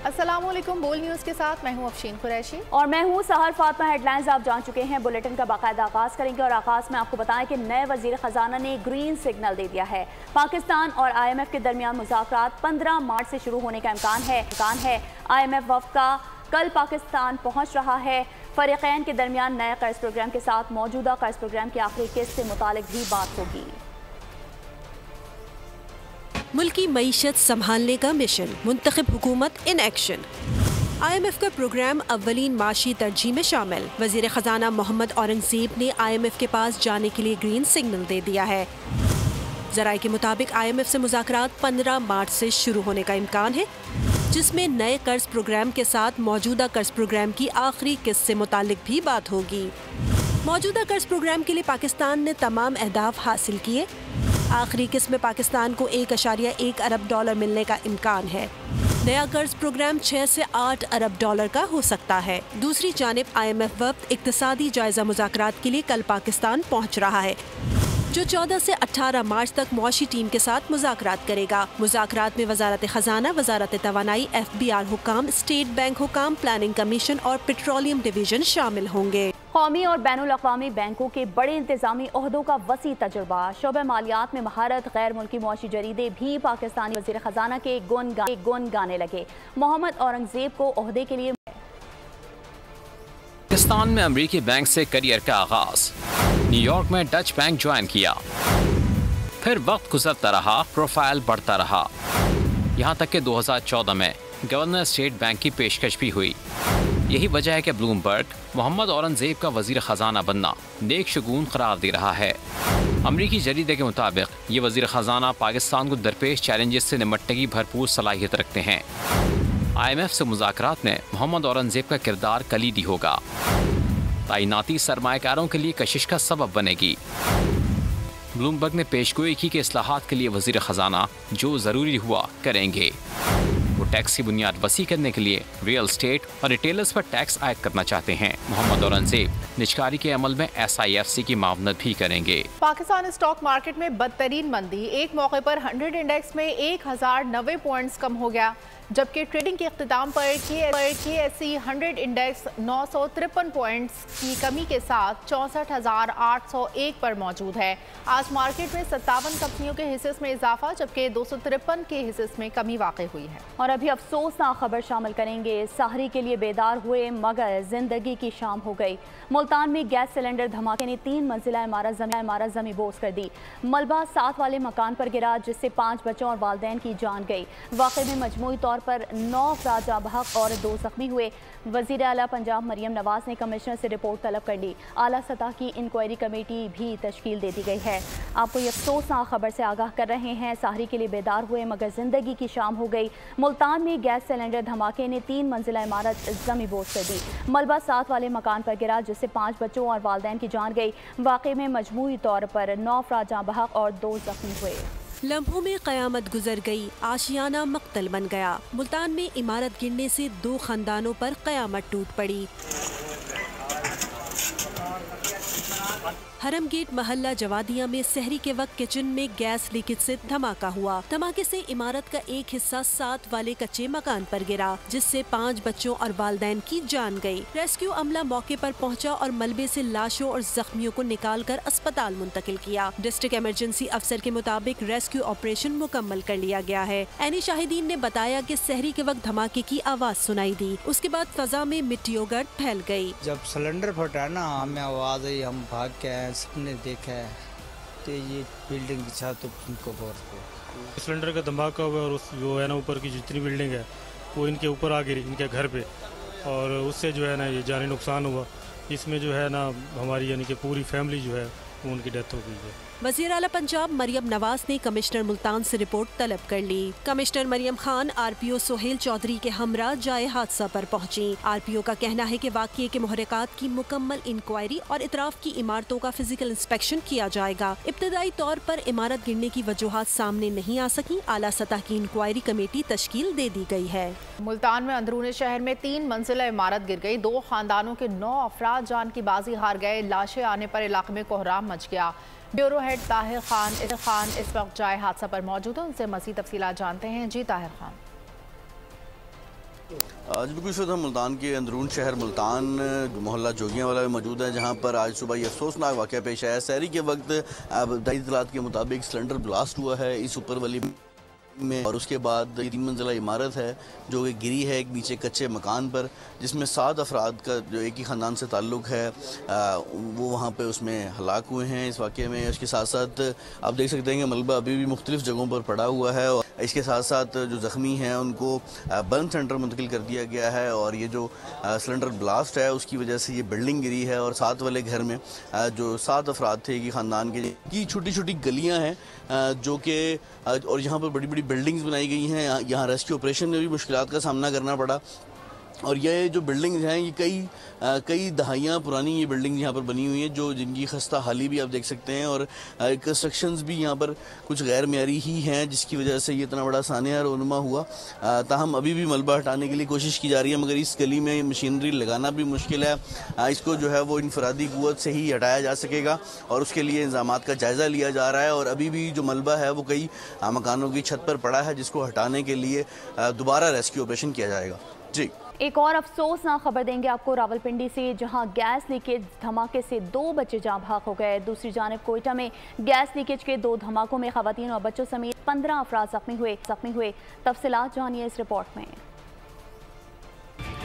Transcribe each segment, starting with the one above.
अस्सलामुअलैकुम, बोल न्यूज़ के साथ मैं हूं अफशीन कुरैशी और मैं हूं सहर फातमा। हेडलाइंस आप जान चुके हैं। बुलेटिन का बाकायदा आगाज करेंगे और आगाज में आपको बताएं कि नए वजीर खजाना ने ग्रीन सिग्नल दे दिया है। पाकिस्तान और IMF के दरमियान मुज़ाकरात 15 मार्च से शुरू होने का इम्कान है। IMF वफ़द का कल पाकिस्तान पहुँच रहा है। फरीक़ैन के दरमियान नए कर्ज प्रोग्राम के साथ मौजूदा कर्ज प्रोग्राम की आखिरी किस्त से मुतालिक भी बात होगी। मुल्की मईशत संभालने का मिशन, मुंतखब हुकूमत इन एक्शन। IMF का प्रोग्राम अव्वलीन माशी तरजीह में शामिल। वजीर खजाना मोहम्मद औरंगजेब ने IMF के पास जाने के लिए ग्रीन सिग्नल दे दिया है। जराये के मुताबिक IMF से मुज़ाकरात 15 मार्च से शुरू होने का इम्कान है, जिसमें नए कर्ज प्रोग्राम के साथ मौजूदा कर्ज प्रोग्राम की आखिरी किस्त से मुतालिक भी बात होगी। मौजूदा कर्ज प्रोग्राम के लिए पाकिस्तान ने तमाम अहदाफ हासिल किए। आखिरी किस्त में पाकिस्तान को $1.1 अरब मिलने का इम्कान है। नया कर्ज प्रोग्राम 6 से 8 अरब डॉलर का हो सकता है। दूसरी जानिब IMF वफ़द इक्तिसादी जायजा मुज़ाकरात के लिए कल पाकिस्तान पहुँच रहा है, जो 14 से 18 मार्च तक मुआशी टीम के साथ मुज़ाकरात करेगा। मुज़ाकरात में वज़ारत खजाना, वज़ारत तवानाई, FBR हुकाम, स्टेट बैंक हुकाम, प्लानिंग कमीशन और पेट्रोलियम डिवीजन शामिल होंगे। कौमी और बैनुल अक़वामी बैंकों के बड़े इंतजामी ओहदों का वसी तजुर्बा, शोबे मालियात में महारत, गैर मुल्की मुआशी जरीदे भी पाकिस्तानी वज़ीर खजाना के गुन गाने लगे। मोहम्मद औरंगजेब को ओहदे के लिए पाकिस्तान में अमरीकी बैंक से करियर का आगाज, न्यूयॉर्क में डच बैंक ज्वाइन किया, फिर वक्त गुजरता रहा, प्रोफाइल बढ़ता रहा, यहाँ तक कि 2014 में गवर्नर स्टेट बैंक की पेशकश भी हुई। यही वजह है कि ब्लूमबर्ग मोहम्मद औरंगजेब का वजीर खजाना बनना नेक शगुन करार दे रहा है। अमरीकी जरीदे के मुताबिक ये वजीर खजाना पाकिस्तान को दरपेश चैलेंजेस से निपटने की भरपूर सलाहियत रखते हैं। IMF से मुज़ाकरात में मोहम्मद औरंगजेब का किरदार कलीदी होगा। तैनाती सरमायाकारों के लिए कशिश का सबब बनेगी। ब्लूमबर्ग ने पेशगोई की कि इस्लाहात के लिए वजीर खजाना जो ज़रूरी हुआ करेंगे। वो टैक्स की बुनियाद वसी करने के लिए रियल स्टेट और रिटेलर्स पर टैक्स आयद करना चाहते हैं। मोहम्मद औरंगजेब निजकारी के अमल में SIFC की मावनत भी करेंगे। पाकिस्तान स्टॉक मार्केट में बदतरीन मंदी, एक मौके पर 100 इंडेक्स में 1090 पॉइंट्स कम हो गया, जबकि ट्रेडिंग के इख्तिताम पर KSE 100 इंडेक्स 953 पॉइंट्स की कमी के साथ 64,801 पर मौजूद है। आज मार्केट में 57 कंपनियों के हिस्से में इजाफा, जबकि 253 के हिस्से में कमी वाक़ई हुई है। और अभी अफसोसनाक खबर शामिल करेंगे। सहरी के लिए बेदार हुए मगर जिंदगी की शाम हो गई। मुल्तान में गैस सिलेंडर धमाके ने 3 मंजिला इमारत जमी बोस कर दी। मलबा 7 वाले मकान पर गिरा, जिससे 5 बच्चों और वालिदैन की जान गई। वाक़े में मजमूई तौर पर 9 अफराद जाँ बहक और 2 जख्मी हुए। वज़ीर आला पंजाब मरियम नवाज ने कमिश्नर से रिपोर्ट तलब कर ली। आला सतह की इंक्वायरी कमेटी भी तश्कील दे दी गई है। आपको ये अफसोसनाक खबर से आगाह कर रहे हैं। सहरी के लिए बेदार हुए मगर जिंदगी की शाम हो गई। मुल्तान में गैस सिलेंडर धमाके ने 3 मंजिला इमारत जमी बोस कर दी। मलबा 7 वाले मकान पर गिरा, जिससे 5 बच्चों और वालिदैन की जान गई। वाक़े में मजमूई तौर पर 9 अफराद जाँ बहक और 2 जख्मी हुए। लम्हों में क़यामत गुजर गई, आशियाना मक्तल बन गया। मुल्तान में इमारत गिरने से 2 खानदानों पर क़यामत टूट पड़ी। हरम गेट महल्ला जवादिया में सहरी के वक्त किचन में गैस लीकेज से धमाका हुआ। धमाके से इमारत का एक हिस्सा 7 वाले कच्चे मकान पर गिरा, जिससे 5 बच्चों और वालिदैन की जान गई। रेस्क्यू अमला मौके पर पहुंचा और मलबे से लाशों और जख्मियों को निकालकर अस्पताल मुंतकिल किया। डिस्ट्रिक्ट इमरजेंसी अफसर के मुताबिक रेस्क्यू ऑपरेशन मुकम्मल कर लिया गया है। ऐनी शाहिदीन ने बताया कि सहरी के वक्त धमाके की आवाज सुनाई दी। उसके बाद फजा में मिट्टियों गर्द फैल गई। जब सिलेंडर फटा ना, हमें आवाज आई, हम भाग के सबने देखा है तो ये बिल्डिंग की छत उनको बहुत सिलेंडर का धमाका हुआ और उस जो है ना ऊपर की जितनी बिल्डिंग है वो इनके ऊपर आ गिरी, इनके घर पे, और उससे जो है ना ये जानी नुकसान हुआ। इसमें जो है ना हमारी यानी कि पूरी फैमिली जो है वो उनकी डेथ हो गई है। वज़ीर आला पंजाब मरियम नवाज ने कमिश्नर मुल्तान से रिपोर्ट तलब कर ली। कमिश्नर मरियम खान RPO सोहेल चौधरी के हमरा जाए हादसा पर पहुंची। RPO का कहना है कि वाक़ये के मुहर्रिकात की मुकम्मल इंक्वायरी और इतराफ की इमारतों का फिजिकल इंस्पेक्शन किया जाएगा। इब्तदाई तौर पर इमारत गिरने की वजूहात सामने नहीं आ सकी। आला सतह की इंक्वायरी कमेटी तश्कील दे दी गई है। मुल्तान में अंदरून शहर में 3 मंजिला इमारत गिर गई। 2 खानदानों के 9 अफराद जान की बाजी हार गए। लाशें आने पर इलाके में कोहराम मच गया। ब्यूरो हेड ताहिर खान इस वक्त जाए हादसा पर मौजूद है, उनसे मज़ीद तफसीलात जानते हैं। जी ताहिर खान। आज बिल्कुल इस वक्त हम मुल्तान के अंदरून शहर मुल्तान मोहल्ला जोगियावाला में मौजूद है, जहां पर आज सुबह ये अफसोसनाक वाक़या पेश आया। सहरी के वक्त दाई इत्तलात के मुताबिक सिलेंडर ब्लास्ट हुआ है इस ऊपर वाली में, और उसके बाद 3 मंजिला इमारत है जो कि गिरी है एक नीचे कच्चे मकान पर, जिसमें 7 अफराद का जो एक ही ख़ानदान से ताल्लुक़ है वो वहाँ पे उसमें हलाक हुए हैं इस वाक़े में। इसके साथ साथ आप देख सकते हैं कि मलबा अभी भी मुख्तलिफ़ जगहों पर पड़ा हुआ है, और इसके साथ साथ जो ज़ख्मी हैं उनको बर्न सेंटर मुंतकिल कर दिया गया है। और ये जो सिलेंडर ब्लास्ट है उसकी वजह से ये बिल्डिंग गिरी है, और साथ वाले घर में जो 7 अफराद थे कि ख़ानदान के की छोटी छोटी गलियाँ हैं जो कि और यहाँ पर बड़ी बड़ी बिल्डिंग्स बनाई गई हैं। यहाँ रेस्क्यू ऑपरेशन में भी मुश्किलात का सामना करना पड़ा, और ये जो बिल्डिंग्स हैं ये कई दहाइयाँ पुरानी ये बिल्डिंग यहाँ पर बनी हुई हैं जो जिनकी खस्ता हाली भी आप देख सकते हैं, और कंस्ट्रक्शंस भी यहाँ पर कुछ गैर मेयारी ही हैं, जिसकी वजह से ये इतना बड़ा सानिया रोनुमा हुआ। ताहम अभी भी मलबा हटाने के लिए कोशिश की जा रही है, मगर इस गली में मशीनरी लगाना भी मुश्किल है। इसको जो है वो इनफरादी क़ुव्वत से ही हटाया जा सकेगा, और उसके लिए इंतज़ामात का जायज़ा लिया जा रहा है। और अभी भी जो मलबा है वो कई मकानों की छत पर पड़ा है, जिसको हटाने के लिए दोबारा रेस्क्यू ऑपरेशन किया जाएगा। जी, एक और अफसोसनाक खबर देंगे आपको रावलपिंडी से, जहां गैस लीकेज धमाके से 2 बच्चे जाँ भाग हो गए। दूसरी जानिब कोयटा में गैस लीकेज के 2 धमाकों में खवातीन और बच्चों समेत 15 अफराद जख्मी हुए। तफसीलात जानिए इस रिपोर्ट में।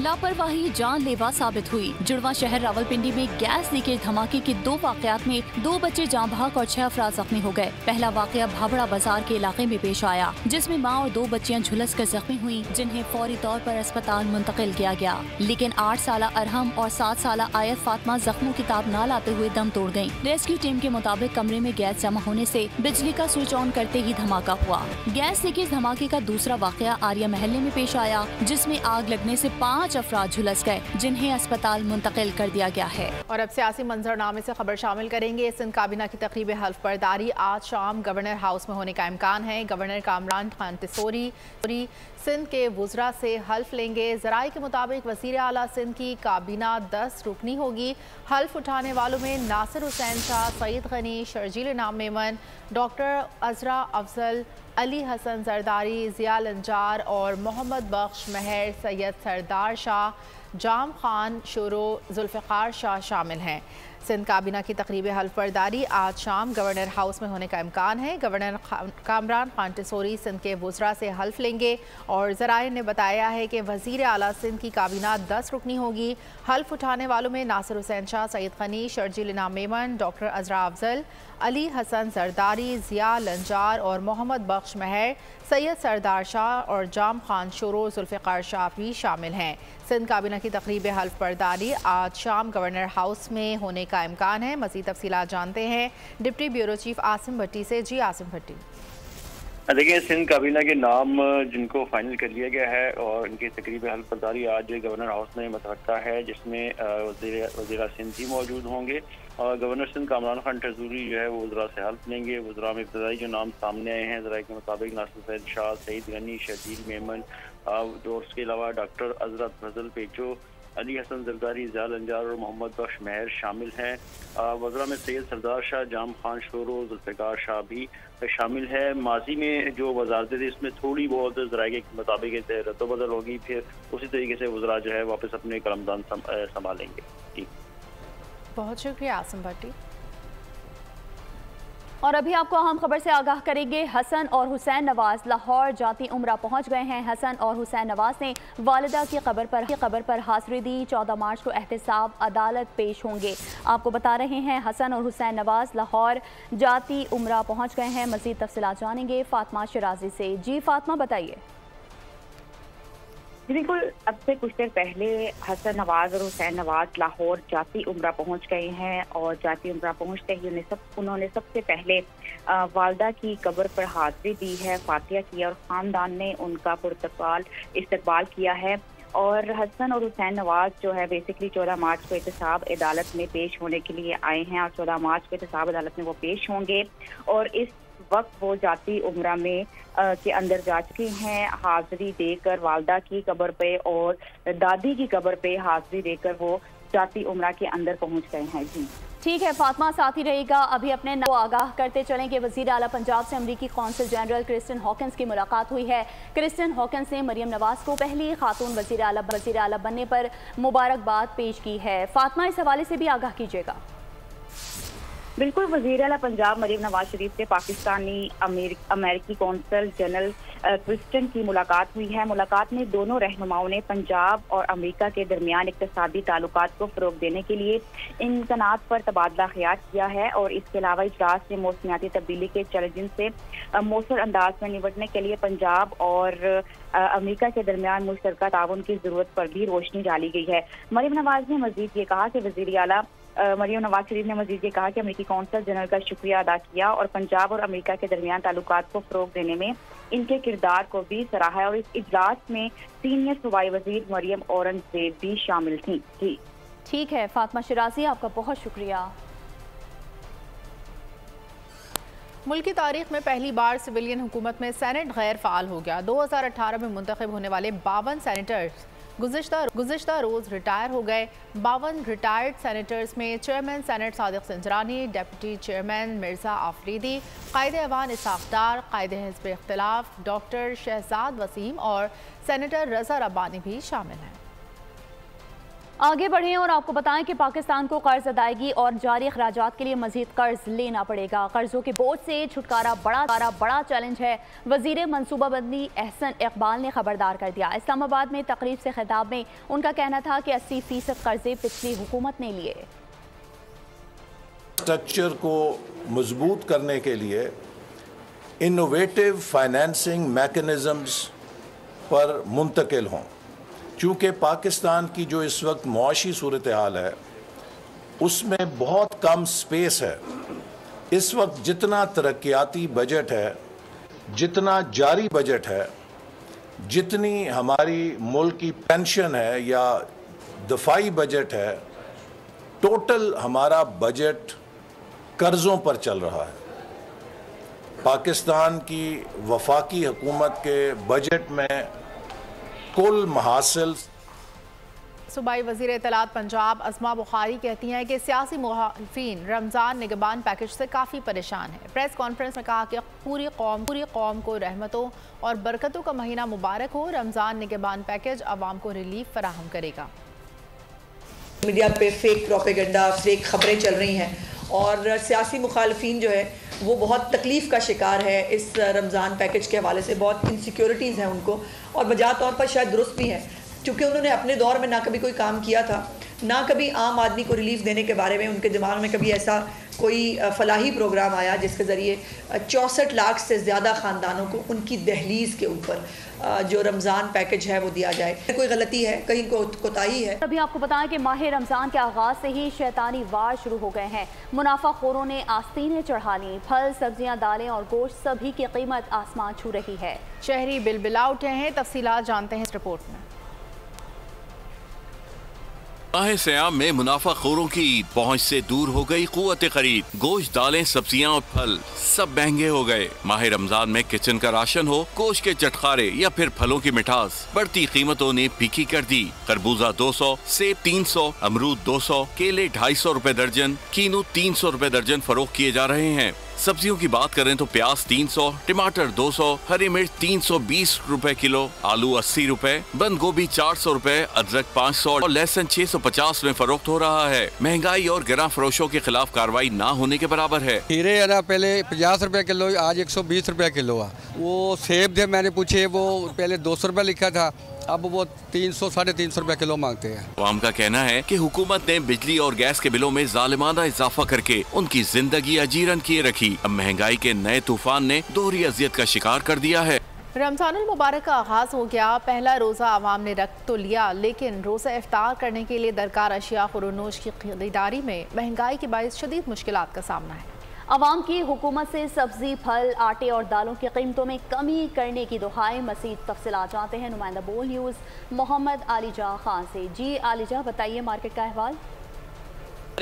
लापरवाही जानलेवा साबित हुई। जुड़वा शहर रावलपिंडी में गैस लीकेज धमाके के 2 वाकयात में 2 बच्चे जाँ भाग और 6 अफराद जख्मी हो गए। पहला वाकया भाबड़ा बाजार के इलाके में पेश आया, जिसमें मां और 2 बच्चियां झुलस कर जख्मी हुई, जिन्हें फौरी तौर पर अस्पताल मुंतकिल किया गया। लेकिन 8 साला अरहम और 7 साला आयत फातिमा जख्मों की ताब न लाते हुए दम तोड़ गयी। रेस्क्यू टीम के मुताबिक कमरे में गैस जमा होने से बिजली का स्विच ऑन करते ही धमाका हुआ। गैस लीकेज धमाके का दूसरा वाकया आर्या महल्ले में पेश आया, जिसमें आग लगने से 5 अफराद झुलस गए, जिन्हें अस्पताल मुंतकिल कर दिया गया है। और अब सियासी मंजरनामे से खबर शामिल करेंगे। सिंध काबीना की तकरीब हल्फ बर्दारी आज शाम गवर्नर हाउस में होने का इम्कान है। गवर्नर कामरान खान टिसोरी सिंध के वुज़रा से हल्फ लेंगे। ज़राए के मुताबिक वज़ीर आला सिंध की काबीना 10 रुकनी होगी। हल्फ उठाने वालों में नासिर हुसैन शाह, सईद गनी, शर्जील इनाम मेमन, डॉक्टर अजरा अफजल, अली हसन जरदारी, ज़िया लंजार और मोहम्मद बख्श महर, सैयद सरदार शाह, जाम खान शुरू, जुल्फ़िकार शाह शामिल हैं। सिंध काबीना की तकरीब हल्फ बर्दारी आज शाम गवर्नर हाउस में होने का इम्कान है। गवर्नर कामरान खान टिसोरी सिंध के वुज़रा से हल्फ लेंगे, और ज़राए ने बताया है कि वज़ीर आला सिंध की काबीना 10 रुकनी होगी। हल्फ उठाने वालों में नासिर हुसैन शाह, सईद गनी, शर्जील इनाम मेमन, डॉक्टर अजरा अफजल, अली हसन जरदारी, ज़िया लंजार और मोहम्मद बख्श महर, सैयद सरदार शाह और जाम खान शुरू, जुल्फ़िकार शाह भी शामिल हैं। सिंध काबीना की तकरीब हल्फ बर्दारी आज शाम गवर्नर हाउस में होने का इम्कान है। मज़ीद तफसीलात जानते हैं डिप्टी ब्यूरो चीफ आसिम भट्टी से। जी आसिम भट्टी। देखिए, सिंध काबीना के नाम जिनको फाइनल कर लिया गया है और इनकी तकरीब हल्फ बर्दारी आज गवर्नर हाउस में मुतवक्का है, जिसमें वज़ीर सिंध भी मौजूद होंगे, और गवर्नर सिंध कामरान खान टिसोरी जो है वो वज़रा से हल्फ लेंगे। वज़रा में इब्तदाई जो नाम सामने आए हैं ज़राए के मुताबिक नासिर हुसैन शाह, सईद गनी, शर्जील मेमन, और उसके अलावा डॉक्टर अजरा फजल पेचो, अली हसन जरदारी, ज़िया लंजार और मोहम्मद बख्श महर शामिल हैं। वज़रा में सैयद सरदार शाह, जाम खान शोरो, जुल्फ़िकार शाह भी शामिल है। माजी में जो वज़ारतें थी इसमें थोड़ी बहुत ज़राए के मुताबिक रद्दबदल होगी, फिर उसी तरीके से वज़रा जो है वापस अपने कलमदान संभालेंगे। जी, बहुत शुक्रिया आसिम भट्टी। और अभी आपको अहम खबर से आगाह करेंगे। हसन और हुसैन नवाज लाहौर जाती उम्रा पहुंच गए हैं। हसन और हुसैन नवाज ने वालिदा की कब्र पर हाज़िरी दी। 14 मार्च को एहतसाब अदालत पेश होंगे। आपको बता रहे हैं हसन और हुसैन नवाज लाहौर जाती उम्रा पहुंच गए हैं। मज़ीद तफसीलात जानेंगे फातिमा शिराजी से। जी फातिमा, बताइए। बिल्कुल, अब से कुछ देर पहले हसन नवाज और हुसैन नवाज लाहौर जाती उम्रा पहुंच गए हैं, और जाती उम्रा पहुंचते ही उन्होंने सबसे पहले वालदा की कब्र पर हाज़िरी दी है, फातिहा किया, और ख़ानदान ने उनका पुरतकाल इस्तकबाल किया है। और हसन और हुसैन नवाज जो है बेसिकली 14 मार्च को एहतसाब अदालत में पेश होने के लिए आए हैं, और 14 मार्च को एहतसाब अदालत में वो पेश होंगे, और इस वक्त वो जाती उम्रा में के अंदर जा चुके हैं, हाज़िरी देकर वालदा की कब्र पे और दादी की कब्र पे हाज़िरी देकर वो जाती उम्रा के अंदर पहुंच गए हैं। जी। ठीक है फातिमा, साथ ही रहेगा। अभी अपने को आगाह करते चलें कि वज़ीर आला पंजाब से अमरीकी कौंसल जनरल क्रिस्टिन हॉकिंस की मुलाकात हुई है। क्रिस्टिन हॉकिंस ने मरियम नवाज को पहली खातून वज़ीर आला बनने पर मुबारकबाद पेश की है। फातिमा, इस हवाले से भी आगाह कीजिएगा। बिल्कुल, वज़ीर आला पंजाब मरियम नवाज शरीफ से पाकिस्तानी अमेरिकी कौंसल जनरल क्रिस्टिन की मुलाकात हुई है। मुलाकात में दोनों रहनुमाओं ने पंजाब और अमेरिका के दरमियान इक़्तिसादी ताल्लुकात को फ़रोग़ देने के लिए इम्कानात पर तबादला ख़याल किया है और इसके अलावा इजलास में मौसमियाती तब्दीली के चैलेंज से मौसर अंदाज में निपटने के लिए पंजाब और अमेरिका के दरमियान मुश्तरका ताउन की ज़रूरत पर भी रोशनी डाली गई है। मरियम नवाज ने मज़ीद ये कहा कि वज़ीर आला मरियम नवाज शरीफ ने मजीद ये कहा कि अमेरिकी कौंसल जनरल का शुक्रिया अदा किया और पंजाब और अमेरिका के दरमियान ताल्लुकात को फ़रोग़ देने में इनके किरदार को भी सराहा है। और इस इजलास में सीनियर सूबाई वज़ीर मरियम औरंगज़ेब भी शामिल थी। जी ठीक है फातिमा शिराजी, आपका बहुत शुक्रिया। मुल्क की तारीख में पहली बार सिविलियन हुकूमत में सेनेट गैर फ़ाल हो गया। 2018 में मुंतखब होने वाले 52 सेनेटर्स गुज़िश्ता रोज़ रिटायर हो गए। 52 रिटायर्ड सेनेटर्स में chairman senate Sadiq Sanjrani, deputy chairman Mirza Afridi, कायदे ऐवान इसहाक़ डार, कायदे हिज़्ब इख्तिलाफ डॉक्टर शहजाद वसीम और सेनेटर रज़ा रब्बानी भी शामिल हैं। आगे बढ़ें और आपको बताएं कि पाकिस्तान को कर्ज अदायगी और जारी अखराजात के लिए मजीद कर्ज लेना पड़ेगा। कर्जों के बोझ से छुटकारा बड़ा चैलेंज है। वजीर मनसूबाबंदी एहसन इकबाल ने खबरदार कर दिया। इस्लामाबाद में तकरीब से खिताब में उनका कहना था कि 80% कर्जे पिछली हुकूमत ने लिए। स्ट्रक्चर को मजबूत करने के लिए इनोवेटिव फाइनेंसिंग मैकेनिज़म्स पर मुंतकिल हों। चूँकि पाकिस्तान की जो इस वक्त मुआशी सूरत हाल है उसमें बहुत कम स्पेस है। इस वक्त जितना तरक्याती बजट है, जितना जारी बजट है, जितनी हमारी मुल्क की पेंशन है या दफाई बजट है, टोटल हमारा बजट कर्ज़ों पर चल रहा है। पाकिस्तान की वफाकी हुकूमत के बजट में कुल महासिल। सूबाई वज़ीर इत्तलात पंजाब अस्मा बुखारी कहती हैं कि सियासी मुखालिफिन रमज़ान निगहबान पैकेज से काफ़ी परेशान है। प्रेस कॉन्फ्रेंस में कहा कि पूरी कौम को रहमतों और बरकतों का महीना मुबारक हो। रमज़ान निगहबान पैकेज आवाम को रिलीफ फराहम करेगा। मीडिया पे फेक प्रोपेगेंडा, फेक खबरें चल रही हैं और सियासी मुखालिफिन जो है वो बहुत तकलीफ़ का शिकार है। इस रमज़ान पैकेज के हवाले से बहुत इनसिक्योरिटीज़ हैं उनको और बजा तौर पर शायद दुरुस्त भी हैं, क्योंकि उन्होंने अपने दौर में ना कभी कोई काम किया था, ना कभी आम आदमी को रिलीफ देने के बारे में उनके दिमाग में कभी ऐसा कोई फलाही प्रोग्राम आया जिसके ज़रिए 64 लाख से ज़्यादा ख़ानदानों को उनकी दहलीज़ के ऊपर जो रमज़ान पैकेज है वो दिया जाए। कोई गलती है, कहीं कोताही है। अभी आपको बताएं कि माह रमज़ान के आगाज़ से ही शैतानी वार शुरू हो गए हैं। मुनाफाखोरों ने आस्तीनें चढ़ा ली। फल, सब्जियां, दालें और गोश्त सभी की कीमत आसमान छू रही है। शहरी बिलबिला उठे हैं। तफसीलात जानते हैं इस रिपोर्ट में। माह सयाम में मुनाफाखोरों की पहुंच से दूर हो गई कुव्वत खरीद। गोश्त, दालें, सब्जियां और फल सब महंगे हो गए। माह रमजान में किचन का राशन हो, गोश्त के चटखारे या फिर फलों की मिठास, बढ़ती कीमतों ने फीकी कर दी। खरबूजा 200, सेब 300, अमरूद 200, केले 250 रुपए दर्जन, कीनू 300 रुपए दर्जन फरोख्त किए जा रहे हैं। सब्जियों की बात करें तो प्याज 300, टमाटर 200, हरी मिर्च 320 रुपए किलो, आलू 80 रुपए, बंद गोभी 400 रुपए, अदरक 500 और लहसुन 650 में फरोख्त हो रहा है। महंगाई और गिरां फरोशों के खिलाफ कार्रवाई ना होने के बराबर है। खीरे है ना, पहले 50 रुपए किलो, आज 120 रुपए किलो है। वो सेब थे, मैंने पूछे, वो पहले 200 रुपए लिखा था, अब वो 300 साढ़े 300 रुपए किलो मांगते हैं। आवाम का कहना है कि हुकूमत ने बिजली और गैस के बिलों में जालिमाना इजाफा करके उनकी जिंदगी अजीरन किए रखी। अब महंगाई के नए तूफान ने दोहरी अजियत का शिकार कर दिया है। रमजानुल मुबारक का आगाज हो गया। पहला रोजा आवाम ने रख तो लिया, लेकिन रोजा इफ्तार करने के लिए दरकार अशिया खुरोनोश की खरीदारी में महंगाई के बायस शदीद मुश्किलात का सामना है। अवाम की हुकूमत से सब्जी, फल, आटे और दालों की कीमतों में कमी करने की दुहाई। मज़ीद तफसीलात जानते हैं नुमाइंदा बोल न्यूज़ मोहम्मद आलिजा खान से। जी आलिजा, बताइए मार्केट का अहवाल।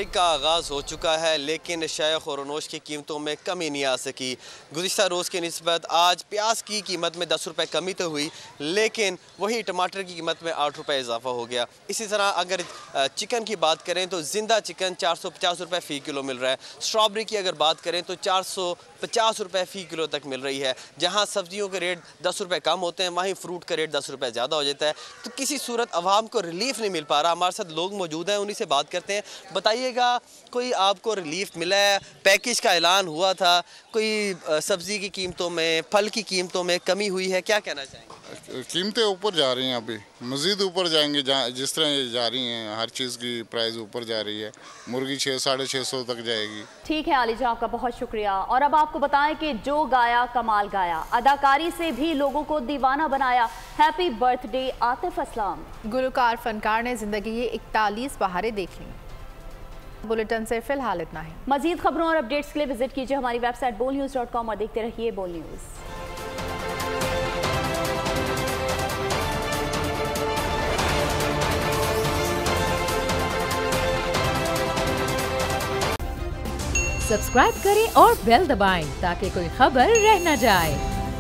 का आगाज़ हो चुका है, लेकिन शेख और अनोश की कीमतों में कमी नहीं आ सकी। गुज़िश्ता रोज़ की निस्बत आज प्याज की कीमत में 10 रुपये कमी तो हुई, लेकिन वही टमाटर की कीमत में 8 रुपये इजाफा हो गया। इसी तरह अगर चिकन की बात करें तो जिंदा चिकन 450 रुपये फ़ी किलो मिल रहा है। स्ट्रॉबेरी की अगर बात करें तो 450 रुपये फ़ी किलो तक मिल रही है। जहाँ सब्जियों के रेट 10 रुपये कम होते हैं, वहीं फ्रूट का रेट 10 रुपये ज़्यादा हो जाता है। तो किसी सूरत आवाम को रिलीफ नहीं मिल पा रहा। हमारे साथ लोग मौजूद हैं, उन्हीं से बात करते हैं। बताइएगा, कोई आपको रिलीफ मिला है? पैकेज का ऐलान हुआ था, कोई सब्जी की कीमतों में, फल की कीमतों में कमी हुई है, क्या कहना चाहेंगे? कीमतें ऊपर जा रही हैं, अभी मज़ीद ऊपर जाएंगे। जिस तरह ये जा रही हैं, हर चीज़ की प्राइस ऊपर जा रही है। मुर्गी 600-650 तक जाएगी। ठीक है आलिजा, आपका बहुत शुक्रिया। और अब आपको बताएं कि जो गाया कमाल गाया, अदाकारी से भी लोगों को दीवाना बनाया। Happy birthday Atif Aslam. गुलकार फनकार ने जिंदगी की 41 बहारें देख ली। बुलेटिन से फिलहाल इतना है। मजीद खबरों और अपडेट्स के लिए विजिट कीजिए हमारी वेबसाइट bolnews.com और देखते रहिए बोल न्यूज़। सब्सक्राइब करें और बेल दबाएं ताकि कोई खबर रह न जाए।